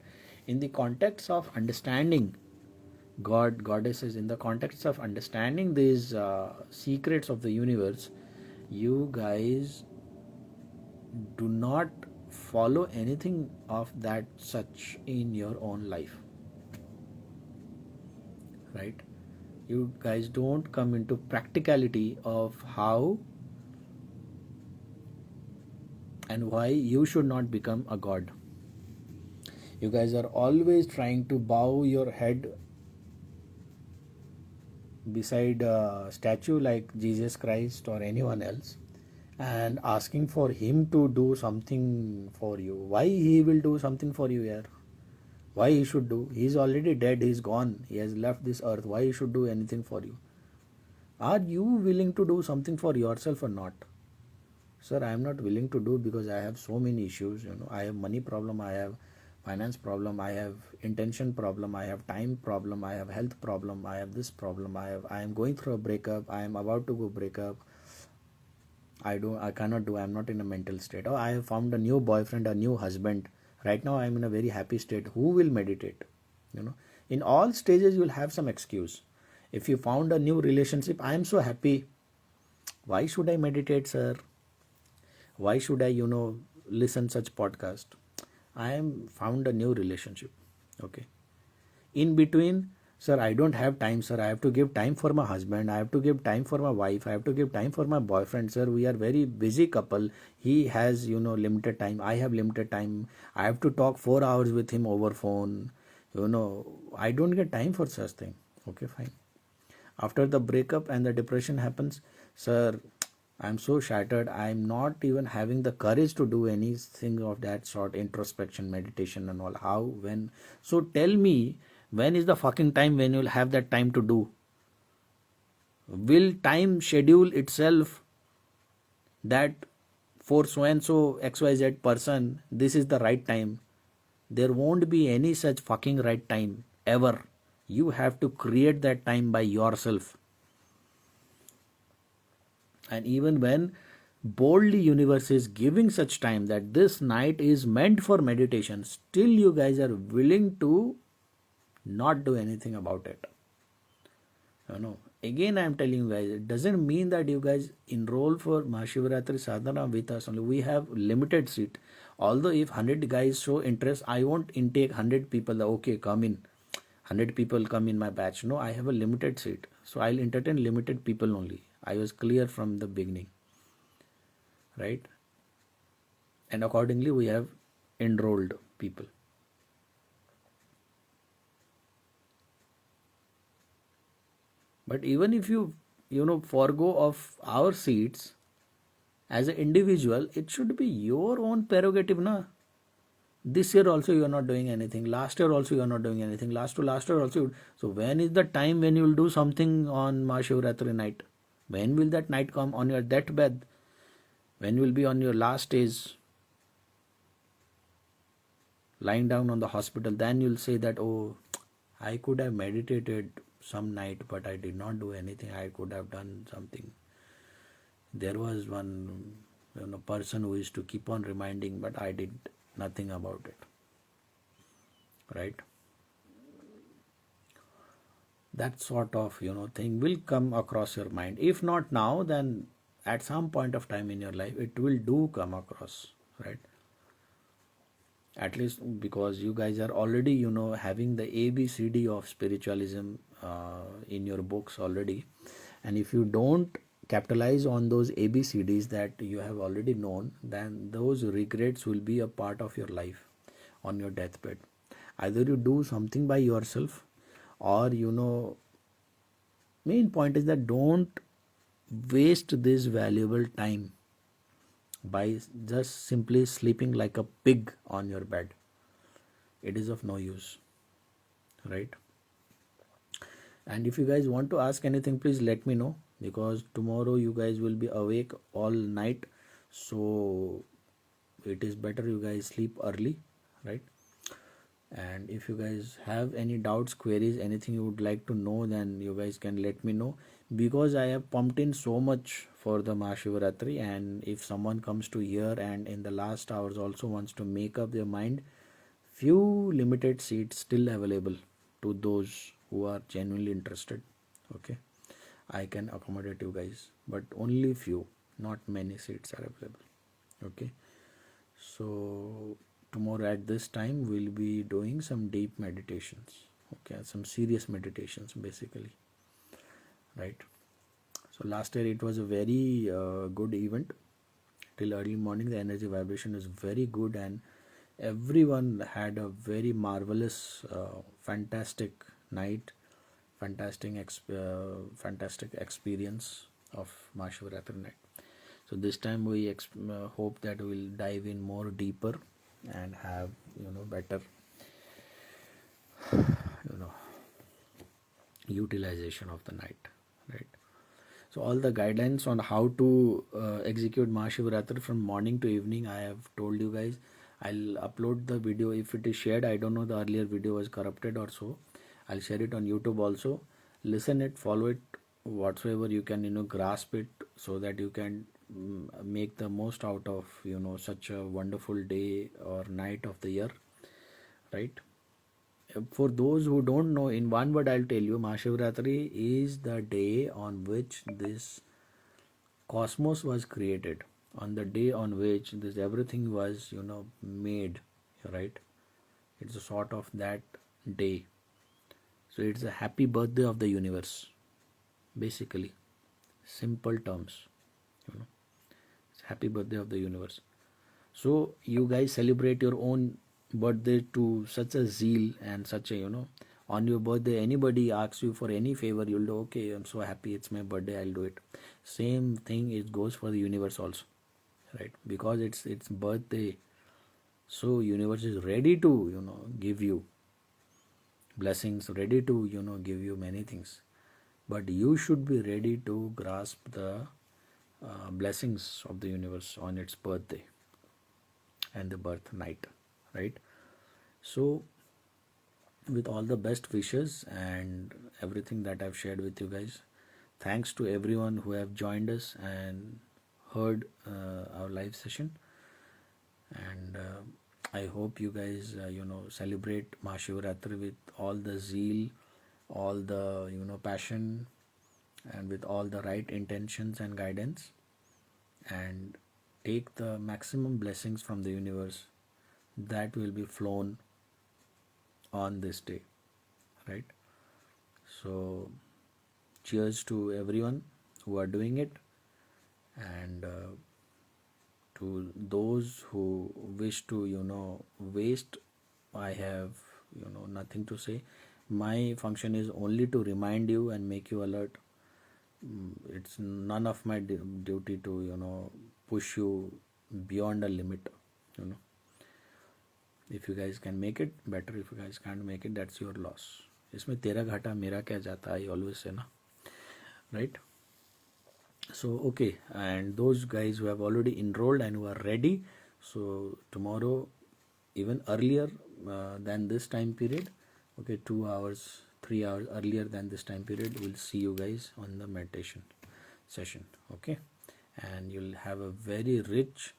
in the context of understanding god, goddesses, in the context of understanding these secrets of the universe, you guys do not follow anything of that such in your own life, right. You guys don't come into practicality of how and why you should not become a god. You guys are always trying to bow your head beside a statue like Jesus Christ or anyone else and asking for him to do something for you. Why he will do something for you here? Why he should do? He is already dead, he is gone, he has left this earth. Why he should do anything for you? Are you willing to do something for yourself or not? Sir, I am not willing to do because I have so many issues. I have money problem, I have finance problem, I have intention problem, I have time problem, I have health problem, I have this problem, I am going through a breakup, I am about to go break up. I cannot do, I am not in a mental state. Oh, I have found a new boyfriend, a new husband. Right now I am in a very happy state. Who will meditate? In all stages you will have some excuse. If you found a new relationship, I am so happy. Why should I meditate, sir? Why should I listen such podcast? I am found a new relationship. Okay. In between, sir, I don't have time, sir. I have to give time for my husband. I have to give time for my wife. I have to give time for my boyfriend, sir. We are very busy couple. He has limited time. I have limited time. I have to talk 4 hours with him over phone. I don't get time for such thing. Okay, fine. After the breakup and the depression happens, sir, I'm so shattered. I'm not even having the courage to do anything of that sort, introspection, meditation, and all. How, when? So tell me, when is the fucking time when you'll have that time to do? Will time schedule itself that for so and so XYZ person, this is the right time? There won't be any such fucking right time ever. You have to create that time by yourself. And even when boldly universe is giving such time that this night is meant for meditation, still you guys are willing to not do anything about it. Again I am telling you guys, it doesn't mean that you guys enroll for Mahashivratri Sadhana with us only. We have limited seat. Although if 100 guys show interest, I won't intake 100 people. Okay, come in. 100 people come in my batch. No, I have a limited seat. So I'll entertain limited people only. I was clear from the beginning. Right? And accordingly we have enrolled people. But even if you forego of our seats as an individual, it should be your own prerogative, na? This year also you are not doing anything. Last year also you are not doing anything. Last year also. So when is the time when you will do something on Mahashivratri night? When will that night come on your deathbed? When you will be on your last days, lying down on the hospital, then you will say that, oh, I could have meditated some night, but I did not do anything. I could have done something. There was one person who used to keep on reminding, but I did nothing about it. Right? That sort of thing will come across your mind. If not now, then at some point of time in your life it will do come across, right? At least because you guys are already having the ABCD of spiritualism in your books already, and if you don't capitalize on those ABCDs that you have already known, then those regrets will be a part of your life on your deathbed. Either you do something by yourself, or main point is that don't waste this valuable time by just simply sleeping like a pig on your bed. It is of no use, right? And if you guys want to ask anything, please let me know, because tomorrow you guys will be awake all night, so it is better you guys sleep early, right? And if you guys have any doubts, queries, anything you would like to know, then you guys can let me know, because I have pumped in so much for the Mahashivratri, and if someone comes to here and in the last hours also wants to make up their mind, few limited seats still available to those who are genuinely interested. Okay, I can accommodate you guys, but only few, not many seats are available. Okay, so tomorrow at this time we'll be doing some deep meditations. Okay, some serious meditations basically, right? So last year it was a very good event. Till early morning the energy vibration is very good, and everyone had a very marvelous fantastic night, fantastic experience of Mahashivratri night. So this time we hope that we'll dive in more deeper and have better utilization of the night, right? So all the guidelines on how to execute Mahashivratri from morning to evening, I have told you guys. I'll upload the video if it is shared. I don't know, the earlier video was corrupted or so. I'll share it on YouTube also. Listen it, follow it, whatsoever you can grasp it, so that you can make the most out of such a wonderful day or night of the year, right? For those who don't know, in one word I'll tell you, Mahashivratri is the day on which this cosmos was created, on the day on which this everything was, made, right? It's a sort of that day. So it's a happy birthday of the universe, basically. Simple terms, It's happy birthday of the universe. So you guys celebrate your own birthday to such a zeal and such a, on your birthday, anybody asks you for any favor, you'll do, okay, I'm so happy, it's my birthday, I'll do it. Same thing, it goes for the universe also, right? Because it's birthday, so universe is ready to, give you blessings, ready to, give you many things. But you should be ready to grasp the blessings of the universe on its birthday and the birth night, right? So with all the best wishes and everything that I've shared with you guys, thanks to everyone who have joined us and heard our live session. And I hope you guys celebrate Mahashivratri with all the zeal, all the passion, and with all the right intentions and guidance, and take the maximum blessings from the universe that will be flown on this day, right? So cheers to everyone who are doing it, and to those who wish to waste, I have nothing to say. My function is only to remind you and make you alert. It's none of my duty to push you beyond a limit. If you guys can make it, better. If you guys can't make it, that's your loss. इसमें तेरा घाटा मेरा क्या जाता, I always say, ना, right? So okay, and those guys who have already enrolled and who are ready, so tomorrow, even earlier than this time period, okay, 2 hours 3 hours earlier than this time period, we'll see you guys on the meditation session, okay? And you'll have a very rich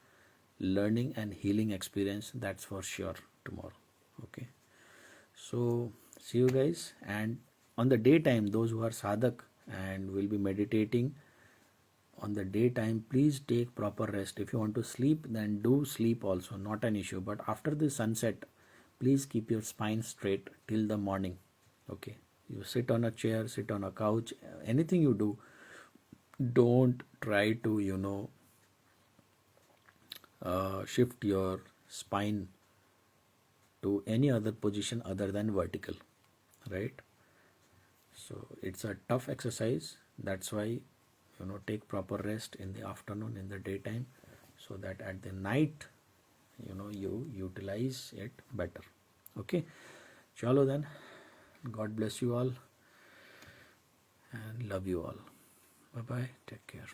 learning and healing experience, that's for sure, tomorrow, okay? So see you guys. And on the daytime, those who are sadhak and will be meditating on the daytime, please take proper rest. If you want to sleep, then do sleep also, not an issue. But after the sunset, please keep your spine straight till the morning, okay? You sit on a chair, sit on a couch, anything you do, don't try to shift your spine to any other position other than vertical, right? So it's a tough exercise. That's why take proper rest in the afternoon, in the daytime, so that at the night you utilize it better, okay? Chalo then, God bless you all and love you all. Bye bye, take care.